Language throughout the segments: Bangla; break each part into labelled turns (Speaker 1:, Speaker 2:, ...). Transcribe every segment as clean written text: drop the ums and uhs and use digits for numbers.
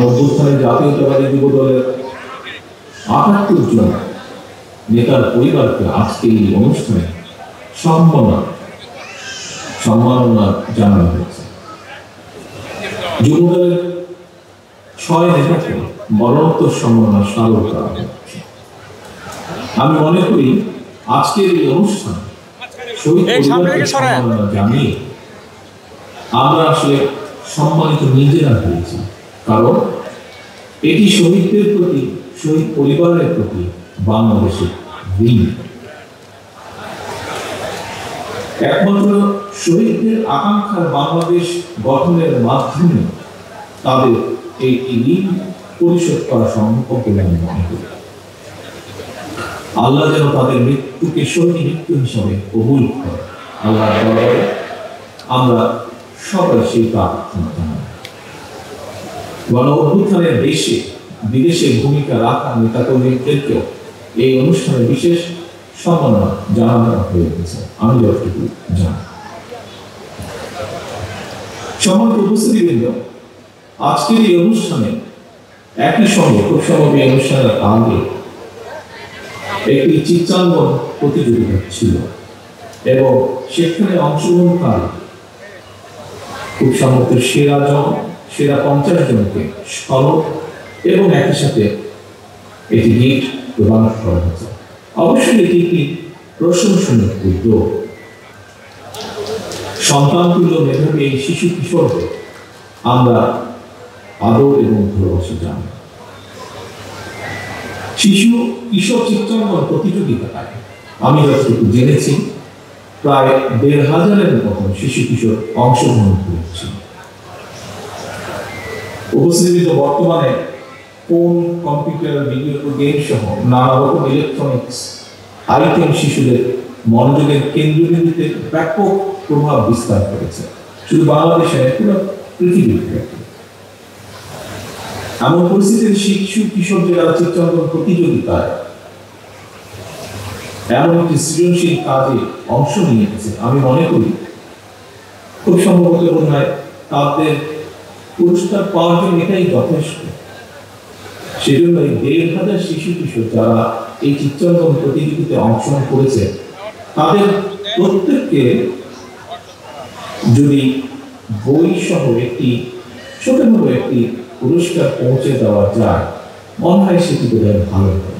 Speaker 1: অভ্যুত্থানে জাতীয়তাবাদী যুব দলের ৭৮ জন নেতার পরিবারকে আজকে এই অনুষ্ঠানে সম্মাননা জানানো হয়েছে। যুব দলের ৬ নেতাকে মরণোত্তর সম্মাননা স্মারক করা হয়েছে। আমি মনে করি আজকের এই অনুষ্ঠান শহীদ পরিবারকে সম্মাননা জানিয়ে আমরা আসলে সম্মানিত নিজেরা হয়েছি, কারণ এটি শহীদদের প্রতি, শহীদ পরিবারের প্রতি বাংলাদেশের ঋণ। একমাত্র শহীদদের আকাঙ্ক্ষার বাংলাদেশ গঠনের মাধ্যমে তাদের এই ঋণ পরিশোধ করা সম্ভব বলে আমি মনে করি। আল্লাহ যেন তাদের মৃত্যুকে শহীদ মৃত্যু হিসাবে কবুল করে। আল্লাহর দরবারে আমরা সবাই সেই প্রার্থনা জানাই। গণ অভ্যুত্থানের দেশে বিদেশে ভূমিকা রাখা নেতাকর্মীদেরকেও এই অনুষ্ঠানে বিশেষ সম্মাননা জানানো হয়েছে, আমি যতটুকু জানি। সম্মানিত উপস্থিতিবৃন্দ, আজকের এই অনুষ্ঠানে একই সঙ্গে খুব সম্ভব এই অনুষ্ঠানের আগে একটি চিত্রাঙ্কন প্রতিযোগিতা ছিল এবং সেখানে অংশগ্রহণকারী খুব সম্ভবত সেরা 50 জনকে স্মরণ এবং একই সাথে এটি গিফট প্রদান করা হয়েছে। অবশ্যই এটি একটি প্রশংসনীয় উদ্যোগ। সন্তানতুল্য মেধাবী এই শিশু কিশোরদের আমরা আদর এবং ভালোবাসা জানি। শিশু কিশোর চিত্রাঙ্কন প্রতিযোগিতায় আমি যতটুকু জেনেছি প্রায় ১৫০০-এর মতো শিশু কিশোর অংশগ্রহণ করেছে। উপস্থিত বর্তমানে ফোন, কম্পিউটার, ভিডিও গেম সহ নানা রকম ইলেকট্রনিক্স আইটেম শিশুদের মনোযোগের কেন্দ্রবিন্দুতে ব্যাপক প্রভাব বিস্তার করেছে, শুধু বাংলাদেশে পুরো পৃথিবীতে। এমন পরিস্থিতিতে শিশু কিশোরদের চিত্রাঙ্কন প্রতিযোগিতায় এমন একটি সৃজনশীল কাজে অংশ নিয়েছে, আমি মনে করি খুব সম্ভবত তাদের পুরস্কার পাওয়ার জন্য এটাই যথেষ্ট। সেজন্য ১৫০০ শিশু কিশোর যারা এই চিত্রাঙ্কন প্রতিযোগিতায় অংশগ্রহণ করেছে তাদের প্রত্যেককে যদি বই সহ একটি ছোটখাটো একটি পুরস্কার পৌঁছে দেওয়া যায়, মনে হয় সেটি বোধহয় ভালো হবে।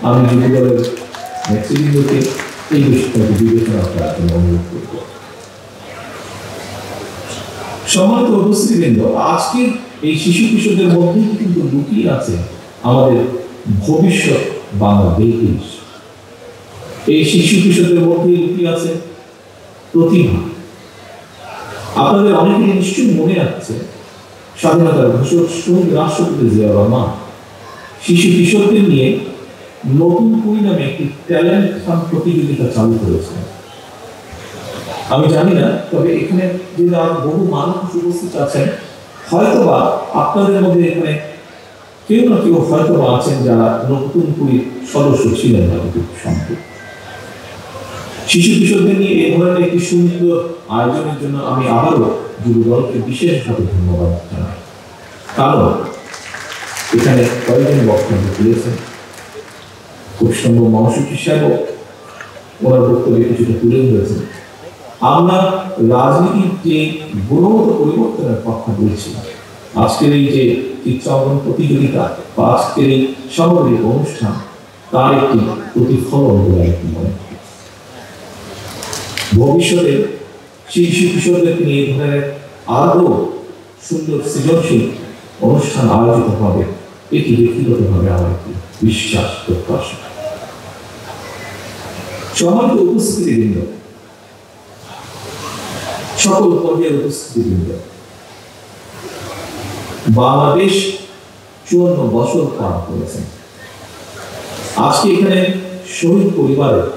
Speaker 1: আমি যুব দলের নেতৃবৃন্দকে এই বিষয়টাকে বিবেচনা করার জন্য অনুরোধ করব। সম্মানিত উপস্থিতিবৃন্দ, আজকের এই শিশু কিশোরদের মধ্যে কিন্তু লুকিয়ে আছে আমাদের ভবিষ্যৎ বাংলাদেশ। এই শিশু কিশোরদের মধ্যে লুকিয়ে আছে প্রতিভা। আপনাদের অনেকে নিশ্চয়ই মনে আছে স্বাধীনতার ঘোষক শহীদ রাষ্ট্রপতি জিয়াউর রহমান শিশু কিশোরদের নিয়ে নতুন কই নামে একটি ট্যালেন্ট হান্ট প্রতিযোগিতা চালু করেছে। আমি জানি না, তবে এখানে যে বহু মানুষ উপস্থিত আছেন, হয়তোবা আপনাদের মধ্যে এখানে কেউ না কেউ হয়তোবা আছেন যারা নতুন কই সদস্য ছিলেন না। শিশু কিশোরদের নিয়ে এই ধরনের একটি সুন্দর আয়োজনের জন্য আমি আবারও যুব দলকে বিশেষভাবে ধন্যবাদ জানাই, কারণ এখানে কয়েকজন বক্তব্য দিয়েছেন। খুব সম্ভব মহাসচিব সাহেব ওনার বক্তব্যে কিছুটা তুলে ধরেছেন। আমরা রাজনীতির যে গুণগত পরিবর্তনের কথা বলছি, আজকের এই যে চিত্রাঙ্কন প্রতিযোগিতা বা আজকের এই সামগ্রিক অনুষ্ঠান তার একটি প্রতিফলন বলে আমি মনে করি। ভবিষ্যতে শিশু কিশোরদেরকে নিয়ে এই ধরনের আরো সুন্দর সৃজনশীল অনুষ্ঠান আয়োজিত হবে, এটি ব্যক্তিগতভাবে আমার একটি বিশ্বাস প্রত্যাশা। সম্মানিত উপস্থিতিবৃন্দ, সকল পর্যায়ের উপস্থিতিবৃন্দ, বাংলাদেশ ৫৪ বছর পার করেছে। আজকে এখানে শহীদ পরিবারের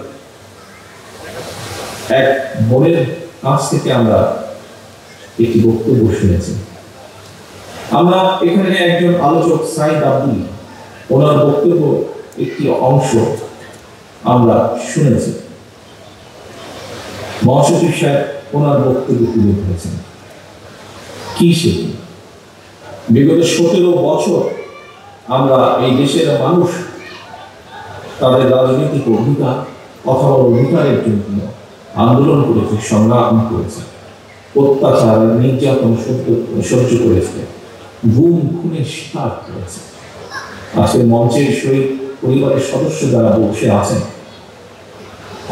Speaker 1: এক বোনের কাছ থেকে আমরা একটি বক্তব্য শুনেছি। আমরা এখানে একজন আলোচক সাইদ আব্দুল, ওনার বক্তব্য একটি অংশ আমরা শুনেছি। মহাসচিব সাহেব ওনার বক্তব্য তুলে ধরেছেন। কি সেটি? বিগত 17 বছর আমরা এই দেশের মানুষ তাদের রাজনৈতিক অধিকার অথবা অধিকারের জন্য আন্দোলন করেছে, সংগ্রাম করেছে, অত্যাচার নির্যাতন সহ্য করেছে, গুম খুনের শিকার করেছে। আজকে মঞ্চের শহীদ পরিবারের সদস্য যারা বসে আছেন,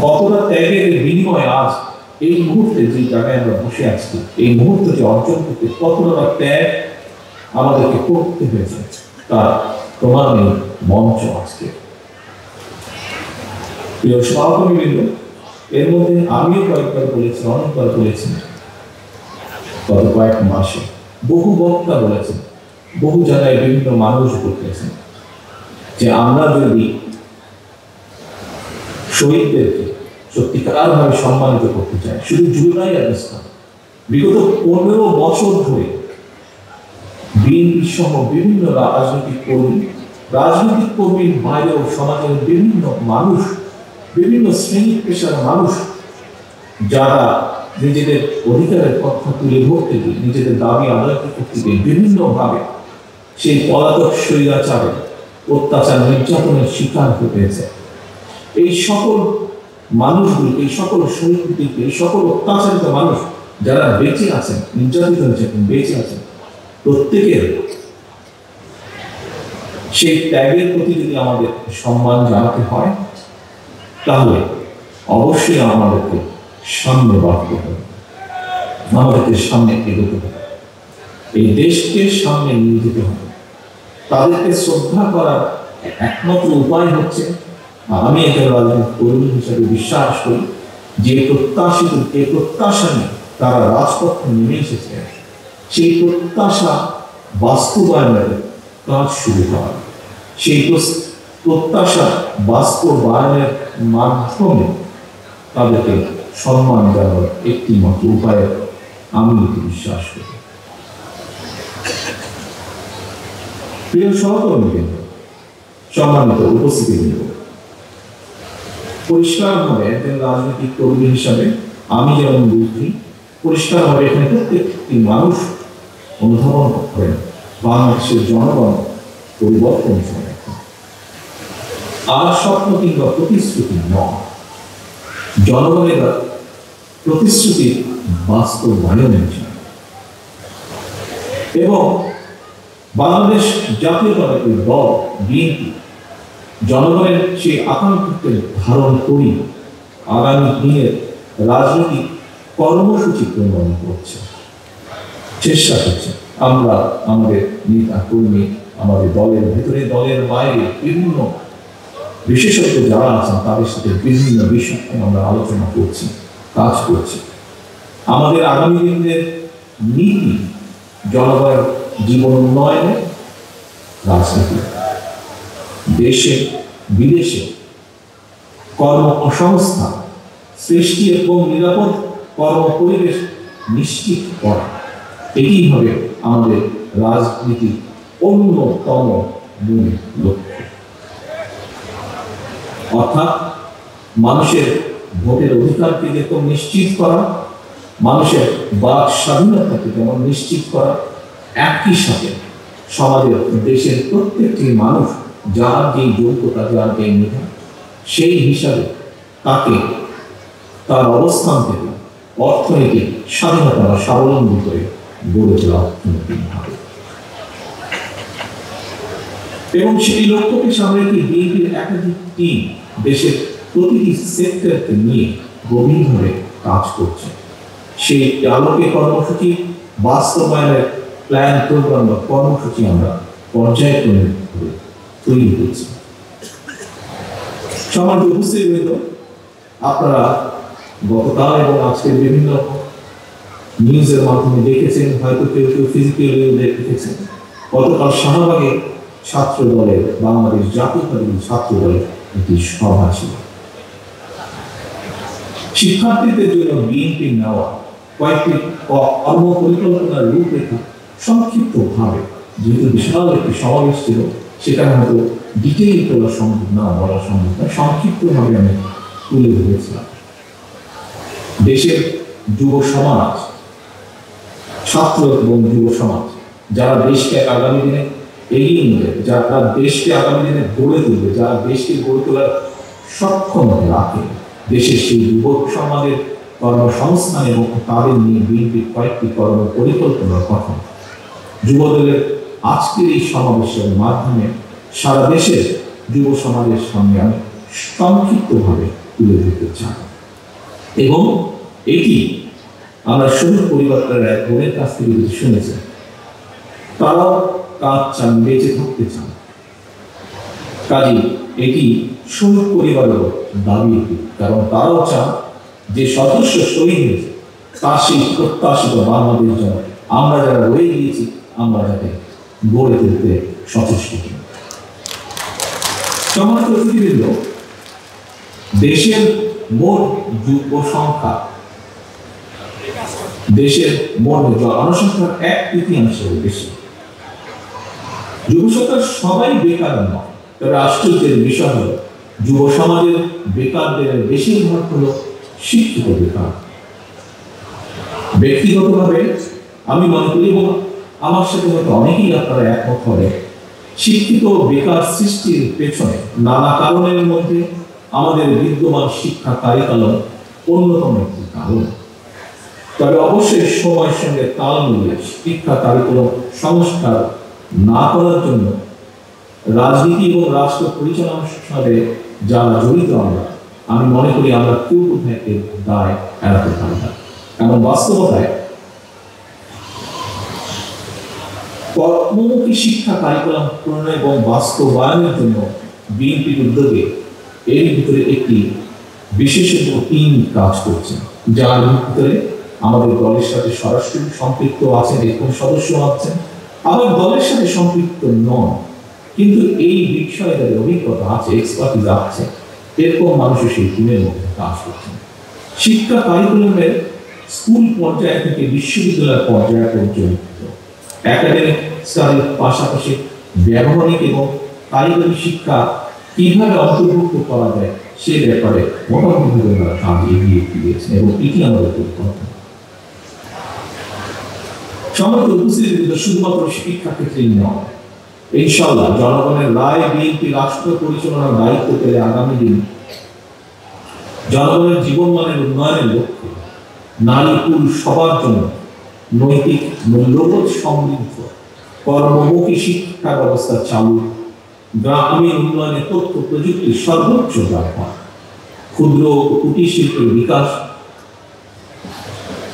Speaker 1: কতটা ত্যাগের বিনিময়ে আজ এই মুহূর্তে যে জায়গায় আমরা বসে আছি, এই মুহূর্তে অর্জন করতে কতটা ত্যাগ আমাদেরকে করতে হয়েছে তার প্রমাণ এই মঞ্চ আজকে। প্রিয় সহকর্মীবৃন্দ, এর মধ্যে আমিও কয়েকবার বলেছি, অনেকবার বলেছি, গত কয়েক মাসে বহু বক্তা বলেছেন, বহু জায়গায় বিভিন্ন মানুষ বলতেছেন যে আমরা যদি শহীদদেরকে সত্যিকার ভাবে সম্মানিত করতে চাই, শুধু জুলাই আগস্ট না, বিগত 15 বছর ধরে বিএনপি সহ বিভিন্ন রাজনৈতিক কর্মীর বাইরেও সমাজের বিভিন্ন মানুষ, বিভিন্ন শ্রেণী পেশার মানুষ যারা নিজেদের অধিকারের কথা তুলে ধরতে গিয়ে, নিজেদের দাবি আদায় করতে গিয়ে বিভিন্নভাবে সেই পলাতক স্বৈরাচারে অত্যাচার নির্যাতনের শিকার হয়েছে। এই সকল মানুষগুলিকে, এই সকল শহীদদেরকে, এই সকল অত্যাচারিত মানুষ যারা বেঁচে আছেন, নির্যাতিত হয়েছেন, বেঁচে আছেন, প্রত্যেকের সেই ত্যাগের প্রতি যদি আমাদের সম্মান জানাতে হয়, তাহলে অবশ্যই আমাদেরকে সামনে বাড়তে হবে, আমাদেরকে সামনে এগোতে হবে, এই দেশকে সামনে নিয়ে যেতে হবে। তাদেরকে শ্রদ্ধা করার একমাত্র উপায় হচ্ছে, আমি একজন রাজনৈতিক কর্মী হিসেবে বিশ্বাস করি, যে প্রত্যাশা নিয়ে তারা রাজপথে নেমে এসেছে, সেই প্রত্যাশা বাস্তবায়নের কাজ শুরু হয়। সেই প্রত্যাশা বাস্তবায়নের মাধ্যমে তাদেরকে সম্মান দেওয়ার একটি মাত্র উপায় আমি বিশ্বাস করি। প্রিয় সহকর্মীবৃন্দ, সম্মানিত উপস্থিতিবৃন্দ, পরিষ্কারভাবে একজন রাজনৈতিক কর্মী হিসাবে আমি যেমন বুঝি, পরিষ্কারভাবে এখানে প্রত্যেকটি মানুষ অনুধাবন করেন বাংলাদেশের জনগণ পরিবর্তন চায়। আর স্বপ্ন কিংবা প্রতিশ্রুতি নয়, জনগণের প্রতিশ্রুতির বাস্তবায়নের জন্য। এবং বাংলাদেশ জাতীয়তাবাদী দল বিএনপি জনগণের সেই আকাঙ্ক্ষাকে ধারণ করি আগামী দিনের রাজনৈতিক কর্মসূচি প্রণয়ন করছে, চেষ্টা করছে। আমরা আমাদের নেতা কর্মী, আমাদের দলের ভেতরে, দলের বাইরে বিভিন্ন বিশেষজ্ঞ যারা আছেন তাদের সাথে বিভিন্ন বিষয় আমরা আলোচনা করছি, কাজ করছি। আমাদের আগামী দিনের নীতি জনগণের জীবন উন্নয়নে, রাজনীতি, দেশে বিদেশে কর্মসংস্থান সৃষ্টি এবং নিরাপদ কর্মপরিবেশ নিশ্চিত করা, এটি হবে আমাদের রাজনীতির অন্যতম মূল লক্ষ্য। অর্থাৎ মানুষের ভোটের অধিকারকে যেমন নিশ্চিত করা, মানুষের বাক স্বাধীনতাকে যেমন নিশ্চিত করা, একই সাথে সমাজের, দেশের প্রত্যেকটি মানুষ যার যে যোগ্যতা, যার যে মেধা, সেই হিসাবে তাকে তার অবস্থান থেকে অর্থনৈতিক স্বাধীনতা স্বাবলম্বী করে গড়ে তোলা হবে। এবং সেই লক্ষ্যকে সামনে রেখে বিএনপির একাধিক টিম দেশের প্রতিটি সেক্টরকে নিয়ে গভীরভাবে কাজ করছে। সেই আলোকে কর্মসূচি বাস্তবায়নের প্ল্যান, প্রোগ্রাম বা কর্মসূচি আমরা পর্যায়ক্রমে তৈরি করছি। সম্মানিত উপস্থিতিবৃন্দ, আপনারা গতকাল এবং আজকের বিভিন্ন নিউজের মাধ্যমে দেখেছেন, হয়তো কেউ কেউ ফিজিক্যালি দেখেছেন, গতকাল শাহবাগে ছাত্র দলের, বাংলাদেশ জাতীয়তাবাদী ছাত্র দলের একটি সভা ছিল। শিক্ষার্থীদের জন্য বিএনপি নেওয়া কয়েকটি কর্ম পরিকল্পনার রূপরেখা সংক্ষিপ্তভাবে, যেহেতু বিশাল একটি সমাবেশ ছিল, সেখানে হয়তো ডিটেইল তোলা সম্ভব না, বলা সম্ভব না, সংক্ষিপ্তভাবে আমি তুলে ধরেছিলাম। দেশের যুব সমাজ ছাত্র এবং যুব সমাজ যারা দেশকে আগামী দিনে এগিয়ে নেবে, যারা দেশকে আগামী দিনে গড়ে তুলবে, যারা দেশকে গড়ে তোলার সক্ষম রাখে, দেশের সেই যুব সমাজের কর্মসংস্থান এবং তাদের নিয়ে বিএনপির কয়েকটি কর্ম পরিকল্পনার কথা যুবদলের আজকের এই সমাবেশের মাধ্যমে সারা দেশের যুব সমাজের সামনে আমি সংক্ষিপ্তভাবে তুলে ধরতে চাই। এবং এটি আমরা শহীদ পরিবারের এক বোনের কাছ থেকে শুনেছি, তারাও কাজ চান, বেঁচে থাকতে চান। কাজে এটি শহীদ পরিবারেরও দাবি, কারণ তারাও চান যে সদস্য শহীদ হয়েছে তার সেই প্রত্যাশিত বাংলাদেশ জন্য আমরা যারা রয়ে গিয়েছি আমরা যাতে গড়ে তুলতে সচেষ্ট। সমাজ অতিথিবৃন্দ, দেশের মোট যুব সংখ্যা, দেশের মোট জনসংখ্যার 1/3 বেশি। যুব সংখ্যার সবাই বেকার নয়, তবে আশ্চর্যের বিষয় হল যুব সমাজের বেকারদের বেশিরভাগ হল শিক্ষিত বেকার। ব্যক্তিগতভাবে আমি মনে করি, এবং আমার সাথে হয়তো অনেকেই আপনারা একমত হবে, শিক্ষিত বেকার সৃষ্টির পেছনে নানা কারণের মধ্যে আমাদের বিদ্যমান শিক্ষা কারিকুলাম অন্যতম একটি কারণ। তবে অবশ্যই সময়ের সঙ্গে তাল মিলিয়ে শিক্ষা কারিকুলাম সংস্কার না করার জন্য রাজনীতি এবং রাষ্ট্র পরিচালনার সাথে যারা জড়িত আমি মনে করি আমরা কেউ থেকে দায় এড়াতে পারি না। এমন বাস্তবতায় কর্মমুখী শিক্ষা কারিকুলাম প্রণয়ন এবং বাস্তবায়নের জন্য বিএনপির উদ্যোগে এর ভিতরে একটি বিশেষজ্ঞ টিম কাজ করছে, যার ভিতরে আমাদের দলের সাথে সরাসরি সম্পৃক্ত আছেন, এরকম সদস্য আছেন, আবার দলের সাথে সম্পৃক্ত নন, কিন্তু এই বিষয়ে যাদের অভিজ্ঞতা আছে, এক্সপার্টিজ আছে, এরকম মানুষও সেই টিমের মধ্যে কাজ করছেন। শিক্ষা কারিকুলামের স্কুল পর্যায় থেকে বিশ্ববিদ্যালয় পর্যায় পর্যন্ত একাডেমিক স্টাডির পাশাপাশি ব্যবহারিক এবং কারিগরি শিক্ষা কিভাবে অন্তর্ভুক্ত করা যায় সে ব্যাপারে মোটামুটি কাজ এগিয়ে দিয়েছেন, এবং এটি আমাদের পরিকল্পনা। সমস্ত উপস্থিতি শুধুমাত্র শিক্ষা ক্ষেত্রেই নয়, ইনশাআল্লাহ জনগণের রায় বিএনপি রাষ্ট্র পরিচালনার দায়িত্ব পেলে আগামী দিন জনগণের জীবনমানের উন্নয়নের লক্ষ্যে নারী পুরুষ সবার জন্য নৈতিক মূল্যবোধ সমৃদ্ধ কর্মমুখী শিক্ষা ব্যবস্থা চালু, গ্রামীণ উন্নয়নে তথ্য প্রযুক্তির সর্বোচ্চ ব্যবহার, ক্ষুদ্র ও কুটির শিল্পের বিকাশ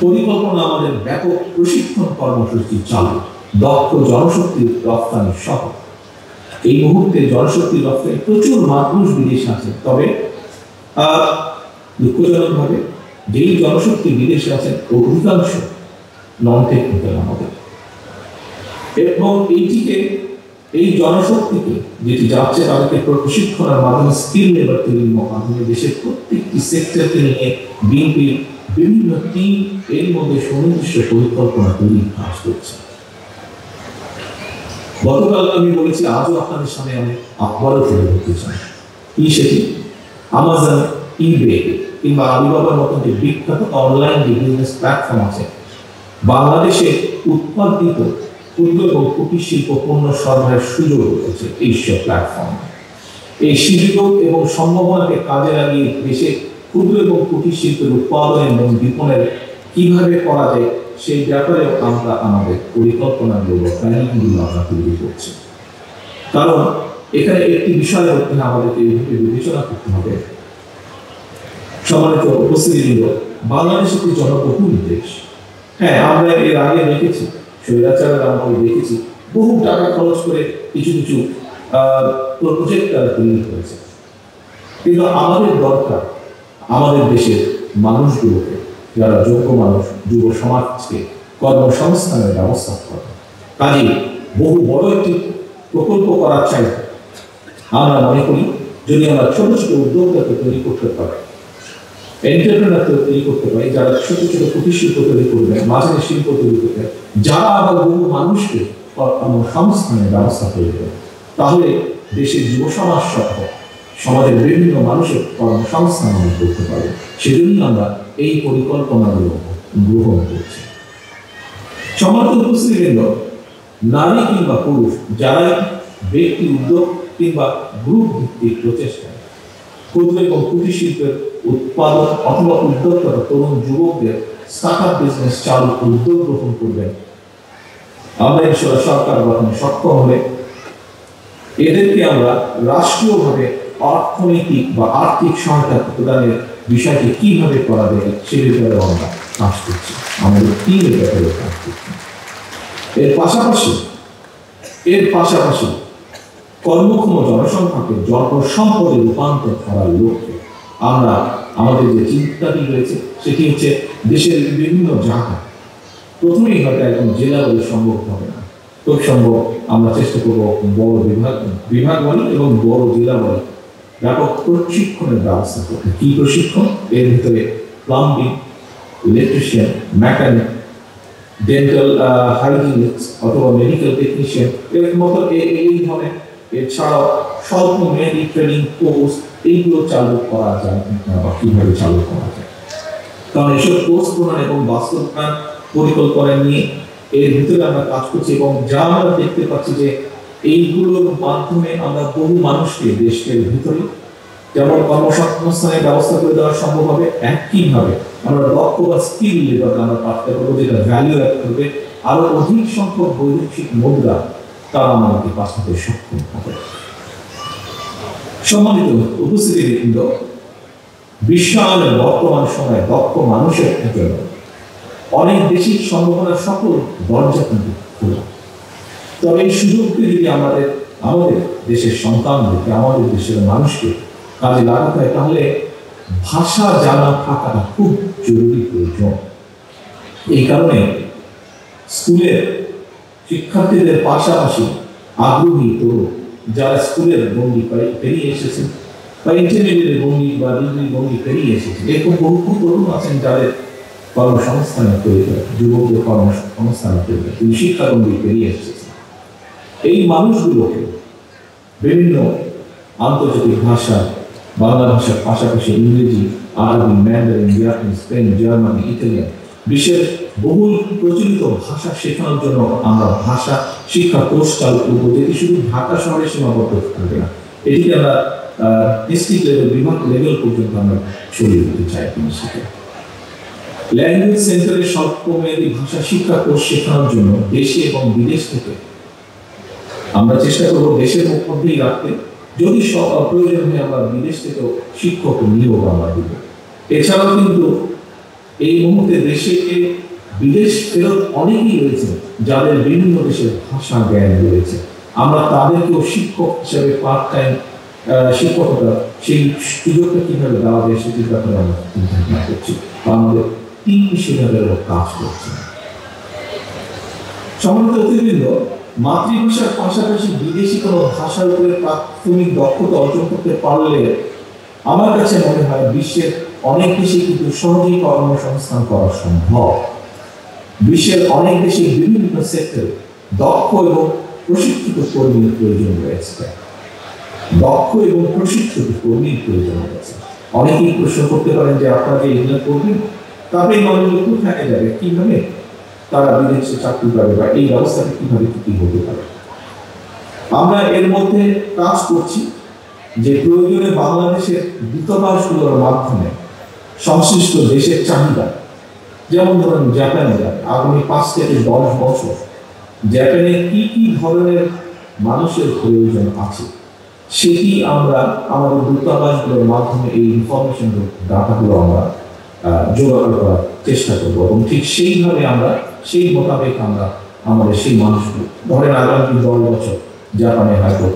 Speaker 1: পরিকল্পনা, আমাদের ব্যাপক প্রশিক্ষণ কর্মসূচি চালু, দক্ষ জনশক্তির রপ্তানি সহ। এই মুহূর্তে জনশক্তির রপ্তানি প্রচুর মানুষ বিদেশে আছে, তবে দুঃখজনকভাবে যেই জনশক্তি বিদেশে আছেন অধিকাংশ নন টেকনিক্যাল আমাদের, এবং এই জনশক্তিকে যেটি যাচ্ছে তাদেরকে প্রশিক্ষণের মাধ্যমে স্কিল লেবার তৈরির মাধ্যমে দেশের প্রত্যেকটি সেক্টরকে নিয়ে বিএনপির বিভিন্ন টিম এর মধ্যে সুনির্দিষ্ট পরিকল্পনা তৈরি কাজ করছে। গতকাল আমি বলেছি, আজও আপনাদের সামনে আমি আবারও তুলে ধরতে চাই, কি সেটি আমাজন, ইবে কিংবা আলিবাবার মতন যে বিখ্যাত অনলাইন বিজনেস প্ল্যাটফর্ম আছে, বাংলাদেশে উৎপাদিত ক্ষুদ্র এবং কুটির শিল্প পণ্য সরবরাহের সুযোগ রয়েছে এইসব প্ল্যাটফর্ম। এই সুযোগ এবং সম্ভাবনাকে কাজে লাগিয়ে দেশে ক্ষুদ্র এবং কুটির শিল্পের উৎপাদন এবং বিপণন কিভাবে করা যায় সেই ব্যাপারে আমরা আমাদের পরিকল্পনাগুলো প্ল্যানিংগুলো আমরা তৈরি করছি। কারণ এখানে একটি বিষয়ের উপরে আমাদেরকে এইভাবে বিবেচনা করতে হবে। সম্মানিত উপস্থিতিবৃন্দ, বাংলাদেশ একটি জনবহুল দেশ। হ্যাঁ, আমরা এর আগে দেখেছি, স্বৈরাচারের আমলে দেখেছি বহু টাকা খরচ করে কিছু কিছু প্রজেক্ট তারা তৈরি করেছে, কিন্তু আমাদের দরকার আমাদের দেশের মানুষগুলোকে, যারা যোগ্য মানুষ, যুব সমাজকে কর্মসংস্থানের ব্যবস্থা করা। কাজে বহু বড় একটি প্রকল্প করার চাই। আমরা মনে করি যদি আমরা ছোট ছোট উদ্যোক্তাকে তৈরি করতে পারি, এন্টারপ্রেনারকে তৈরি করতে পারি, যারা ছোট ছোট কুটির শিল্প তৈরি করবে, মাঝারি শিল্প তৈরি করবে, যারা আবার বহু মানুষকে কর্মসংস্থানের ব্যবস্থা তৈরি করবে, তাহলে দেশের যুব সমাজ সহ সমাজের বিভিন্ন মানুষের কর্মসংস্থান আমরা করতে পারবো। সেজন্যই আমরা এই পরিকল্পনাগুলো গ্রহণ করছি। সম্মানিত উপস্থিতিবৃন্দ, নারী কিংবা পুরুষ যারাই ব্যক্তি উদ্যোগ কিংবা গ্রুপ ভিত্তিক প্রচেষ্টায় ক্ষুদ্র এবং কুটির শিল্পের উৎপাদন অথবা উদ্যোক্তা তরুণ যুবকদের স্টার্টআপ বিজনেস চালু উদ্যোগ গ্রহণ করবেন, আমরা ইনশাআল্লাহ সরকার গঠনে সক্ষম হলে এদেরকে আমরা রাষ্ট্রীয়ভাবে অর্থনৈতিক বা আর্থিক সহায়তা প্রদানের বিষয়টি কিভাবে করা যায় সে ব্যাপারে আমরা কাজ করছি, আমাদের টিম এর ব্যাপারে কাজ করছি। এর পাশাপাশি কর্মক্ষম জনসংখ্যাকে জনসম্পদে রূপান্তর করার লক্ষ্যে আমরা আমাদের যে চিন্তাটি রয়েছে সেটি হচ্ছে দেশের বিভিন্ন জায়গায়, প্রথমেই হয়তো একদম জেলা বলে সম্ভব হবে না, খুব সম্ভব আমরা চেষ্টা করবো বড় বিভাগ বলি এবং বড় জেলা বলি ব্যাপক প্রশিক্ষণের ব্যবস্থা করতে। কি প্রশিক্ষণ? এর ভিতরে plumbing, electrician, mechanic, dental hygienist অথবা মেডিকেল টেকনিশিয়ান এর মতো এই ধরনের, এছাড়াও স্বল্প মেয়াদী ট্রেনিং কোর্স এইগুলো চালু করা যায় বা কিভাবে চালু করা যায়, কারণ এসব কোর্স প্রণয়ন এবং বাস্তবায়ন পরিকল্পনা নিয়ে এর ভিতরে আমরা কাজ করছি এবং যা আমরা দেখতে পাচ্ছি যে এইগুলোর মাধ্যমে আমরা বহু মানুষকে দেশের ভিতরে যেমন কর্মসংস্থানের ব্যবস্থা করে দেওয়া সম্ভব হবে, একইভাবে আমরা দক্ষ বা স্কিল লেবার আমরা প্রাপ্ত করবো যেটা ভ্যালু অ্যাড করবে, আরো অধিক সংখ্যক বৈদেশিক মুদ্রা তারা আমাদেরকে পাঠাতে সক্ষম হবে। সম্মানিত উপস্থিতিবৃন্দ, বিশ্বায়নের বর্তমান সময়ে দক্ষ মানুষের জন্য অনেক দেশি সম্ভাবনার সকল দরজা কিন্তু খোলা, তবে এই সুযোগকে যদি আমাদের দেশের সন্তানদেরকে, আমাদের দেশের মানুষকে কাজে লাগাতে হয় তাহলে ভাষা জানা থাকাটা খুব জরুরি প্রয়োজন। এই কারণে স্কুলের শিক্ষার্থীদের পাশাপাশি আগ্রহী তরুণ যারা স্কুলের গণ্ডি পেরিয়ে এসেছেন বা ইন্টারমিডিয়েটের গণ্ডি বা ডিগ্রির গণ্ডি পেরিয়ে এসেছেন, এরকম বহু তরুণ আছেন যাদের কর্মসংস্থানের প্রয়োজন, যুবকদের কর্মসংস্থানের প্রয়োজন, তিনি শিক্ষা গণ্ডি পেরিয়ে এসেছেন। এই মানুষগুলোকে বিভিন্ন আন্তর্জাতিক ভাষা, বাংলা ভাষার পাশাপাশি ইংরেজি, আরবি, Mandarin, Japanese, Spain, Germany, Italian বিশ্বের বহুল প্রচলিত ভাষা শেখানোর জন্য আমরা ভাষা শিক্ষা কোর্স চালু করবো, যেটি শুধু ঢাকা শহরে সীমাবদ্ধ থাকবে না, এটিকে আমরা ডিস্ট্রিক্ট লেভেল, বিভাগ লেভেল পর্যন্ত আমরা ছড়িয়ে দিতে চাই। ল্যাঙ্গুয়েজ সেন্টারের স্বল্পমেয়াদী ভাষা শিক্ষা কোর্স শেখানোর জন্য দেশে এবং বিদেশ থেকে আমরা চেষ্টা করবো দেশের মধ্যেই রাখতে, যদি প্রয়োজন হয় আমরা বিদেশ থেকেও শিক্ষক নিয়োগ আমরা দিব। এছাড়াও কিন্তু এই মুহূর্তে দেশে বিদেশ ফেরত অনেকেই রয়েছে যাদের বিভিন্ন দেশের ভাষা জ্ঞান রয়েছে, আমরা তাদেরকেও শিক্ষক হিসেবে পার্ট টাইম শিক্ষকতা সেই সুযোগটা কিভাবে দেওয়া যায় সেটির ব্যাপারে আমরা চিন্তা ভাবনা করছি, আমাদের টিম সেভাবে কাজ করছে। সম্মানিত অতিথিবৃন্দ, মাতৃভাষার পাশাপাশি বিদেশি কোনো ভাষার উপরে প্রাথমিক দক্ষতা অর্জন করতে পারলে আমার কাছে মনে হয় বিশ্বের অনেক দেশে কিন্তু সহজেই কর্মসংস্থান করা সম্ভব। বিশ্বের অনেক দেশে বিভিন্ন সেক্টরে দক্ষ এবং প্রশিক্ষিত কর্মীর প্রয়োজন রয়েছে, অনেকেই প্রশ্ন করতে পারেন যে আপনারা যে এগুলো করবেন তারপরে এই মানুষগুলো কোথায় যাবে, কিভাবে তারা বিদেশে চাকরি পাবে বা এই ব্যবস্থাটা কিভাবে কি হতে পারে। আমরা এর মধ্যে কাজ করছি যে প্রয়োজনে বাংলাদেশের দূতাবাসগুলোর মাধ্যমে সংশ্লিষ্ট দেশের চাহিদা, যেমন ধরুন জাপানে আগামী 5 থেকে 10 বছর জাপানে কি কি ধরনের মানুষের প্রয়োজন আছে সেটি আমরা আমাদের দূতাবাসগুলোর মাধ্যমে এই ইনফরমেশন ডাটাগুলো আমরা জোগাড় করার চেষ্টা করবো এবং ঠিক সেইভাবে আমরা সেই মোতাবেক আমরা আমাদের সেই মানুষগুলো ধরেন আগামী 10 বছর জাপানে হয়তো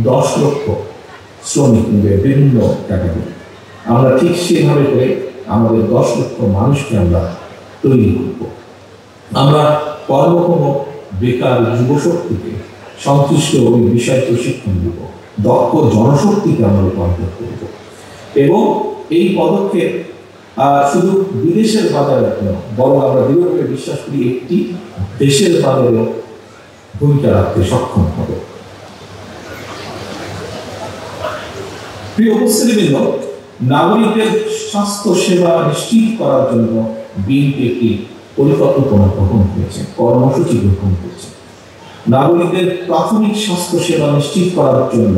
Speaker 1: 10 লক্ষ শ্রমিক নিবে বিভিন্ন ক্যাটাগরি, আমরা ঠিক সেভাবে করে আমাদের 10 লক্ষ মানুষকে আমরা তৈরি করব। আমরা কর্মক্ষম বেকার যুবশক্তিকে সংশ্লিষ্ট ওই বিষয় প্রশিক্ষণ দেব, দক্ষ জনশক্তিকে আমরা রূপান্তর করব এবং এই পদক্ষেপ শুধু বিদেশের বাজারে নয় বরং আমরা দৃঢ়ভাবে বিশ্বাস করি একটি দেশের বাজারে ভূমিকা রাখতে সক্ষম হবে। প্রিয় উপস্থিতিবৃন্দ, নাগরিকদের স্বাস্থ্য সেবা নিশ্চিত করার জন্য বিএনপি একটি পরিকল্পনা গ্রহণ করেছে, কর্মসূচি গ্রহণ করেছে। নাগরিকদের প্রাথমিক স্বাস্থ্য সেবা নিশ্চিত করার জন্য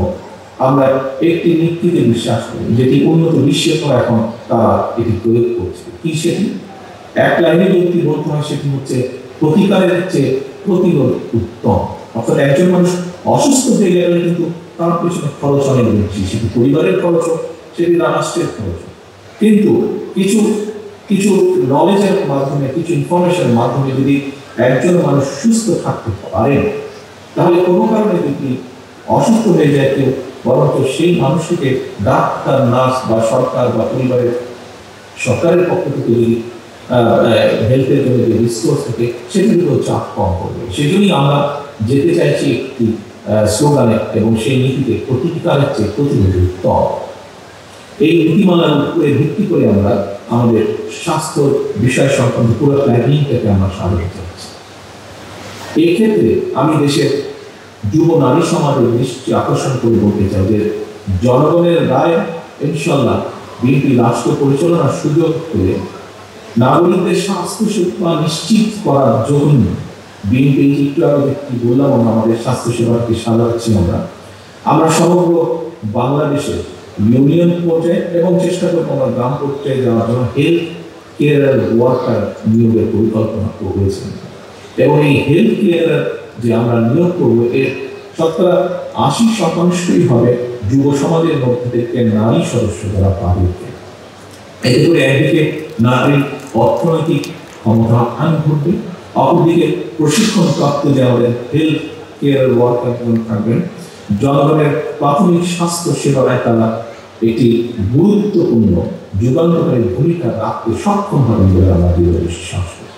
Speaker 1: আমরা একটি নীতিতে বিশ্বাস করি, যেটি উন্নত বিশ্বের পর এখন তারা এটি প্রয়োগ করছে। কি সেটি? এক লাইনে যদি বলতে হয়, সেটি হচ্ছে প্রতিকারের চেয়ে প্রতিরোধ উত্তম। অর্থাৎ একজন মানুষ অসুস্থ হয়ে গেলে কিন্তু তার পেছনে খরচ অনেক বেশি, সেটি পরিবারের খরচ হোক, সেটি রাষ্ট্রের খরচ হোক। কিন্তু কিছু কিছু নলেজের মাধ্যমে, কিছু ইনফরমেশনের মাধ্যমে যদি একজন মানুষ সুস্থ থাকতে পারেন, তাহলে কোনো কারণে যদি অসুস্থ হয়ে যায় কেউ, বরঞ্চ সেই মানুষটিকে ডাক্তার, নার্স বা সরকার বা সরকারের পক্ষ থেকে যদি হেলথের জন্য যে রিসোর্স থাকে, সেগুলিকেও চাপ কম করবে। সেজন্যই আমরা যেতে চাইছি একটি স্লোগানে এবং সেই নীতিতে প্রতিকারের চেয়ে প্রতিরোধী উত্তম। এই নীতিমালার উপরে ভিত্তি করে আমরা আমাদের স্বাস্থ্য বিষয় সংক্রান্ত পুরো প্ল্যানিংটাকে আমরা সাজাতে চাচ্ছি। এই ক্ষেত্রে আমি দেশের যুব নারী সমাজের দৃষ্টি আকর্ষণ করে বলতে চাই যে জনগণের রায় ইনশাল্লাহ বিএনপি রাষ্ট্র পরিচালনার সুযোগ পেলে নাগরিকদের স্বাস্থ্য সেবা নিশ্চিত করার জন্য বিএনপি একটু আগে কি বললাম, আমাদের স্বাস্থ্য সেবাকে সাজাচ্ছি আমরা সমগ্র বাংলাদেশের ইউনিয়ন পর্যায়ে এবং চেষ্টা করবো আমরা গ্রাম পর্যায়ে যাওয়ার জন্য হেলথ কেয়ার ওয়ার্কার নিয়োগের পরিকল্পনা করেছি। এবং এই হেলথ কেয়ার যে আমরা নিয়োগ করবো, এর শতকরা 80% হবে যুব সমাজের মধ্যে থেকে নারী সদস্য যারা পাবে। এতে করে একদিকে নারীর অর্থনৈতিক ক্ষমতায়ন ঘটবে, অপরদিকে প্রশিক্ষণ প্রাপ্ত যে আমাদের হেলথ কেয়ার ওয়ার্কার থাকবেন, জনগণের প্রাথমিক স্বাস্থ্য সেবায় তারা একটি গুরুত্বপূর্ণ যুগান্তকারী ভূমিকা রাখতে সক্ষম হবে বলে আমরা দৃঢ় বিশ্বাস করি।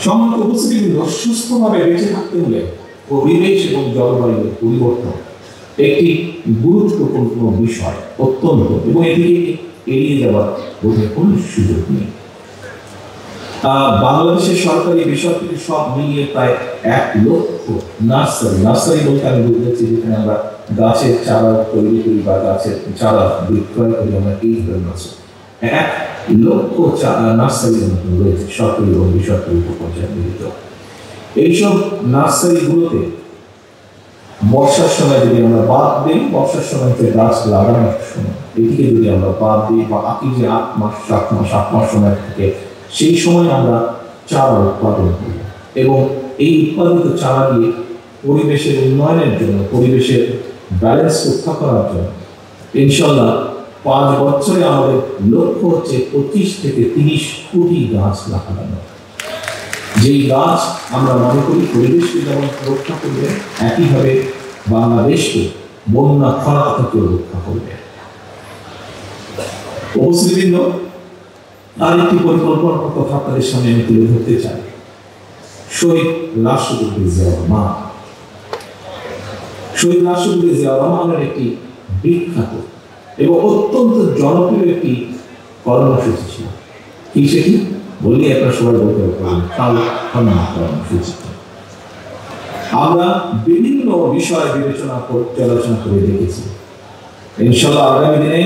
Speaker 1: সম্মানিত উপস্থিতিবৃন্দ, সুস্থভাবে বেঁচে থাকতে হলে পরিবেশ এবং জলবায়ুর পরিবর্তন একটি গুরুত্বপূর্ণ বিষয়, অত্যন্ত, এবং এদিকে এড়িয়ে যাওয়ার বোধহয় কোনো সুযোগ নেই। বাংলাদেশের সরকারি বেসরকারি সব মিলিয়ে প্রায় 1 লক্ষ নার্সারি বলতে আমি বুঝেছি যেখানে আমরা গাছের চারা তৈরি করি বা গাছের চারা বিক্রয় করি, আমরা এই ধরনের 1 লক্ষ নার্সারির মতো রয়েছে সরকারি এবং বেসরকারি পর্যায়ে মিলিত। এইসব নার্সারিগুলোতে বর্ষার সময় যদি আমরা বাদ দিই, বর্ষার সময় গাছ লাগানোর সময় এটিকে যদি আমরা বাদ দিই, বা বাকি যে 8 মাস 7 মাস সময় থেকে সেই সময় আমরা চারা উৎপাদন করি এবং এই উৎপাদিত চারা দিয়ে পরিবেশের উন্নয়নের জন্য, পরিবেশের ব্যালেন্স রক্ষা করার জন্য ইনশাল্লাহ 5 বছরে আমাদের লক্ষ্য হচ্ছে 25 থেকে 30 কোটি গাছ লাগানো। যেই গাছ আমরা মনে করি পরিবেশকে যেমন রক্ষা করবে, একইভাবে বাংলাদেশকে বন্যা খরা থেকে রক্ষা করবে। উপস্থিতবৃন্দ, আরেকটি পরিকল্পনার কথা আপনাদের সামনে আমি তুলে ধরতে চাই। শহীদ রাষ্ট্রপতি জিয়াউর রহমান, শহীদ রাষ্ট্রপতি জিয়াউর রহমানের একটি বিখ্যাত এবং অত্যন্ত জনপ্রিয় একটি কর্মসূচি ছিল। কি সেটি বললে আপনারা সবাই বলতে পারবেন, কাল কর্মসূচি। আমরা বিভিন্ন বিষয় আলোচনা করে দেখেছি। ইনশাআল্লাহ আগামী দিনে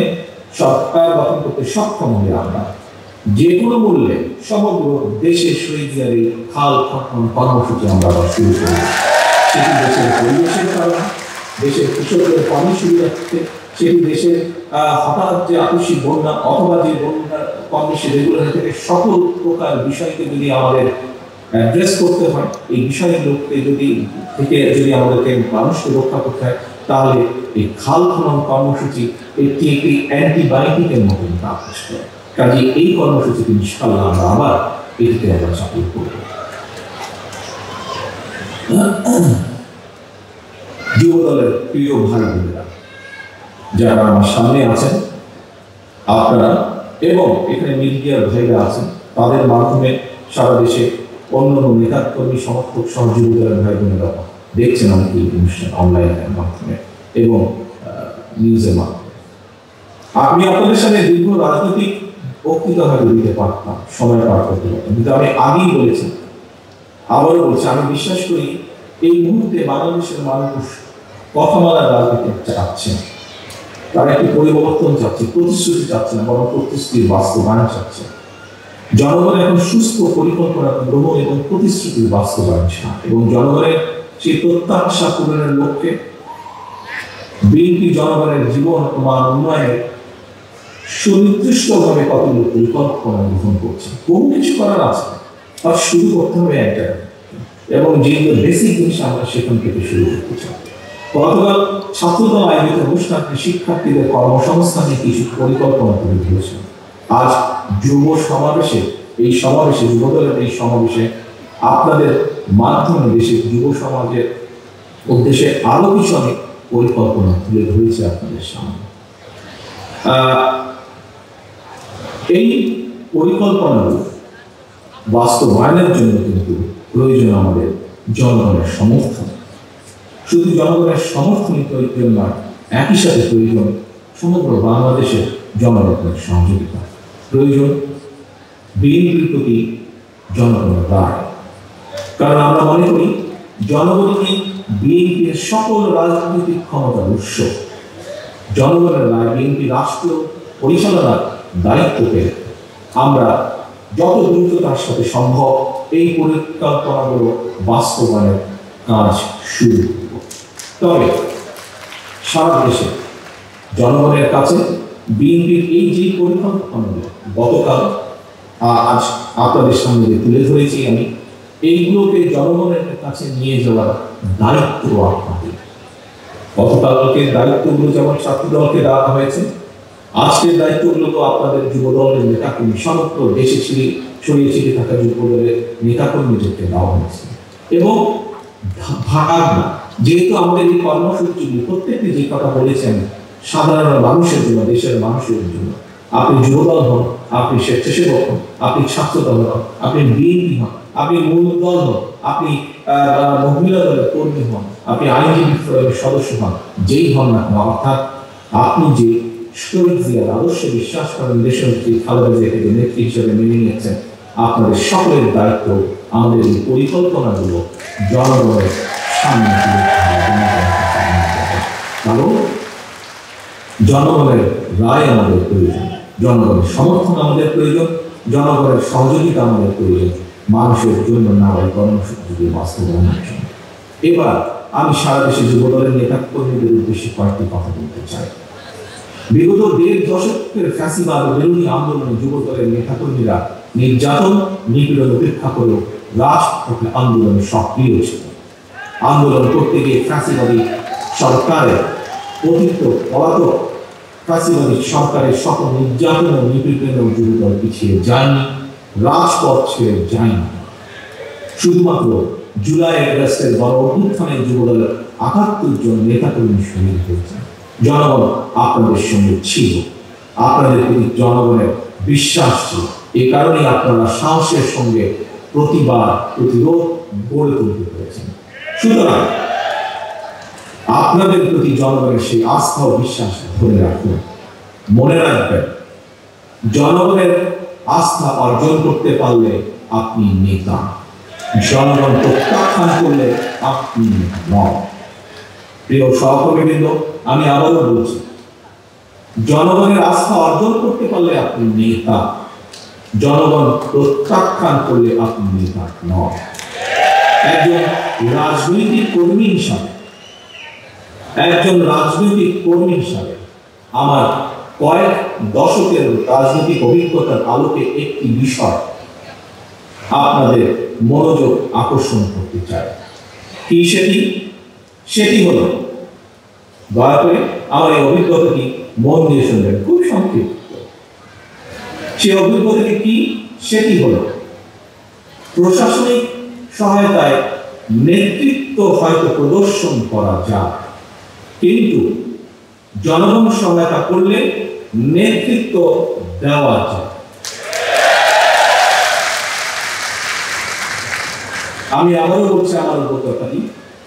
Speaker 1: সরকার গঠন করতে সক্ষম হলে আমরা যে কোনো মূল্যে সমগ্র দেশের শহীদদের খাল খনন কর্মসূচি আমরা আবার শুরু করব। সেটি দেশের পরিবেশের কারণে, দেশের কৃষকদের পানি সুবিধার্থে, সেটি দেশের হঠাৎ যে আকস্মিক বন্যা অথবা যে বন্যার কর্মসূচি রেগুলার থেকে সকল প্রকার বিষয়কে যদি আমাদের অ্যাড্রেস করতে হয়, এই বিষয়গুলোকে যদি আমাদেরকে মানুষকে রক্ষা করতে হয়, তাহলে এই খাল খনন কর্মসূচি একটি অ্যান্টিবায়োটিকের মতন কাজ করে। কাজে এই কর্মসূচিতে ইনশাআল্লাহ আমরা আবার এটিকে আমরা চাপিয়ে করব। যুব দলের প্রিয় ভাই বোনেরা যারা আমার সামনে আছেন, আপনারা এবং এখানে মিডিয়ার ভাইরা আছেন, তাদের মাধ্যমে সারা দেশে অন্যান্য নেতা কর্মী সমর্থক সহ যুব দলের ভাই বোনেরা দেখছেন আমাকে এই অনুষ্ঠান অনলাইনের মাধ্যমে এবং নিউজের মাধ্যমে। আমি আপনাদের সাথে দীর্ঘ রাজনৈতিক বক্তৃতা হয়তো দিতে পারতাম, সময় পার করতে পারতাম, কিন্তু আমি আগেই বলেছি, আবারও বলছি, আমি বিশ্বাস করি এই মুহূর্তে বাংলাদেশের মানুষ কথা বলার রাজনীতি চাচ্ছে, তারা একটি পরিবর্তন চাচ্ছে, প্রতিশ্রুতি চাচ্ছে না, বরং প্রতিশ্রুতির বাস্তবায়ন চাচ্ছে। জনগণ এখন সুস্থ পরিকল্পনা গ্রহণ এবং প্রতিশ্রুতির বাস্তবায়ন চায় এবং জনগণের সেই প্রত্যাশা পূরণের লক্ষ্যে বিএনপি জনগণের জীবন মান উন্নয়নের সুনির্দিষ্টভাবে কতগুলো পরিকল্পনা গ্রহণ করছে। বহু কিছু করার আছে, আর শুরু করতে হবে একটা, এবং যেগুলো বেসিক জিনিস আমরা সেখান থেকে শুরু করতে চাই। গতকাল ছাত্রদল আয়োজিত অনুষ্ঠানে শিক্ষার্থীদের কর্মসংস্থানে কিছু পরিকল্পনা তুলে ধরেছে। আজ যুব সমাবেশে যুবদলের এই সমাবেশে আপনাদের মাধ্যমে দেশের যুব সমাজের উদ্দেশ্যে আরো কিছু অনেক পরিকল্পনা তুলে ধরেছে আপনাদের সামনে। এই পরিকল্পনাগুলো বাস্তবায়নের জন্য কিন্তু প্রয়োজন আমাদের জনগণের সমর্থন। শুধু জনগণের সমর্থনই প্রয়োজন নয়, একই সাথে প্রয়োজন সমগ্র বাংলাদেশের জনগণের সহযোগিতা, প্রয়োজন বিএনপির প্রতি জনগণের রায়। কারণ আমরা মনে করি জনগণই বিএনপির সকল রাজনৈতিক ক্ষমতার উৎস। জনগণের রায় বিএনপি রাষ্ট্র পরিচালনার দায়িত্ব পেয়ে আমরা যত দ্রুততার সাথে সম্ভব এই পরিকল্পনাগুলো বাস্তবায়নের কাজ শুরু করব। তবে সারা দেশে জনগণের কাছে বিএনপির এই যে পরিকল্পনাগুলো গতকাল আজ আপনাদের সামনে তুলে ধরেছি আমি, এইগুলোকে জনগণের কাছে নিয়ে যাওয়ার দায়িত্ব আপনাদের। গতকালকে দায়িত্বগুলো যেমন ছাত্রদলকে দেওয়া হয়েছে, আজকের দায়িত্বগুলো তো আপনাদের যুবদলের নেতাকর্মী, সমগ্র দেশে ছড়িয়ে ছিটিয়ে থাকা যুবদলের নেতাকর্মীদেরকে দেওয়া হয়েছে। এবং ভাগ না, যেহেতু আমাদের এই কর্মসূচিগুলি প্রত্যেকটি যে কথা বলেছেন সাধারণ মানুষের জন্য, দেশের মানুষের জন্য, আপনি যুবদল হন, আপনি স্বেচ্ছাসেবক হন, আপনি ছাত্রদল হন, আপনি বিএনপি হন, আপনি মূল দল হন, আপনি মহিলা দলের কর্মী হন, আপনি আইনজীবী ফোরামের সদস্য হন, যেই হন না কেন, অর্থাৎ আপনি যে শহীদ জিয়ার আদর্শে বিশ্বাস করেন, দেশনেত্রী খালেদা জিয়াকে নেত্রী হিসেবে মেনে নিয়েছেন, আপনাদের সকলের দায়িত্ব আমাদের এই পরিকল্পনাগুলো জনগণের সামনে তুলে কারণ জনগণের রায় আমাদের প্রয়োজন, জনগণের সমর্থন আমাদের প্রয়োজন, জনগণের সহযোগিতা আমাদের প্রয়োজন মানুষের জন্য নাগরিক কর্মসূচি বাস্তবায়নের জন্য। এবার আমি সারা দেশে যুবদলের নেতা কর্মীদের উদ্দেশ্যে কয়েকটি কথা বলতে চাই। বিগত ১.৫ দশকের ফ্যাসিবাদ বিরোধী আন্দোলনে যুবদলের নেতাকর্মীরা নির্যাতন নিপীড়ন উপেক্ষা করে রাজপথে আন্দোলনে সক্রিয় ছিল। আন্দোলন করতে গিয়ে ফ্যাসিবাদী সরকারের পতিত পলাতক ফ্যাসিবাদী সরকারের সকল নির্যাতন ও নিপীড়নের যুবদল পিছিয়ে যায়নি, রাজপথ ছেড়ে যায়নি। শুধুমাত্র জুলাই আগস্টের গণ অভ্যুত্থানে যুবদলের ৭৮ জন নেতাকর্মী শহীদ হয়েছেন। জনগণ আপনাদের সঙ্গে ছিল, আপনাদের প্রতি জনগণের বিশ্বাস ছিল। এ কারণেই আপনারা সাহসের সঙ্গে প্রতিরোধ গড়ে তুলতে পেরেছেন। সুতরাং আপনাদের প্রতি জনগণের সেই আস্থা ও বিশ্বাস ধরে রাখুন। মনে রাখবেন, জনগণের আস্থা অর্জন করতে পারলে আপনি নেতা, জনগণ প্রত্যাখ্যান করলে আপনি নন। প্রিয় সহকর্মীবৃন্দ, আমি আবারও বলছি, জনগণের আস্থা অর্জন করতে পারলে আপনি নেতা, জনগণ প্রত্যাখ্যান করলে আপনি নেতা নন। একজন রাজনৈতিক কর্মী হিসাবে আমার কয়েক দশকের রাজনৈতিক অভিজ্ঞতার আলোকে একটি বিষয় আপনাদের মনোযোগ আকর্ষণ করতে চাই। কি সেটি হলো, দয়া করে আমার এই অভিজ্ঞতাটি মন দিয়ে শুনবেন, খুব সংক্ষিপ্ত। সেই অভিজ্ঞতাটি কি সেটি হলো, প্রশাসনিক সহায়তায় নেতৃত্ব হয়তো প্রদর্শন করা যায়, কিন্তু জনগণ সহায়তা করলে নেতৃত্ব দেওয়া যায়। আমি আবারও বলছি আমার অভিজ্ঞতাটি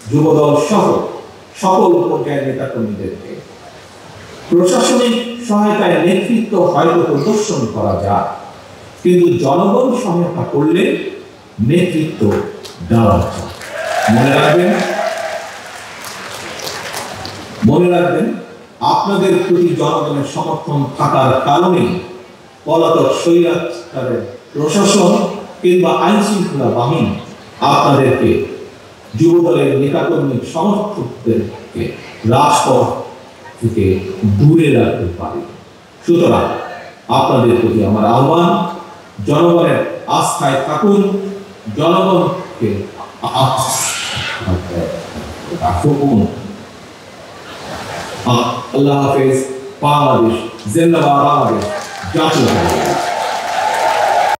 Speaker 1: যুবদল সহ সকল পর্যায়ের নেতা কর্মীদেরকে, প্রশাসনিক সহায়তায় নেতৃত্ব হয়তো প্রদর্শন করা যায়, কিন্তু জনগণ সহায়তা করলে নেতৃত্ব দেওয়া যায়। মনে রাখবেন, আপনাদের প্রতি জনগণের সমর্থন থাকার কারণে পলাতক স্বৈরাচারের প্রশাসন কিংবা আইন শৃঙ্খলা বাহিনী আপনাদেরকে যুবদলের নেতাকর্মী সমর্থকদেরকে রাজপথ থেকে দূরে রাখতে পারে। সুতরাং আপনাদের প্রতি আমার আহ্বান, জনগণের আস্থায় থাকুন, জনগণকে রাখুন। আল্লাহ হাফেজ। বাংলাদেশ জিন্দাবাদ, বাংলাদেশ জাতীয়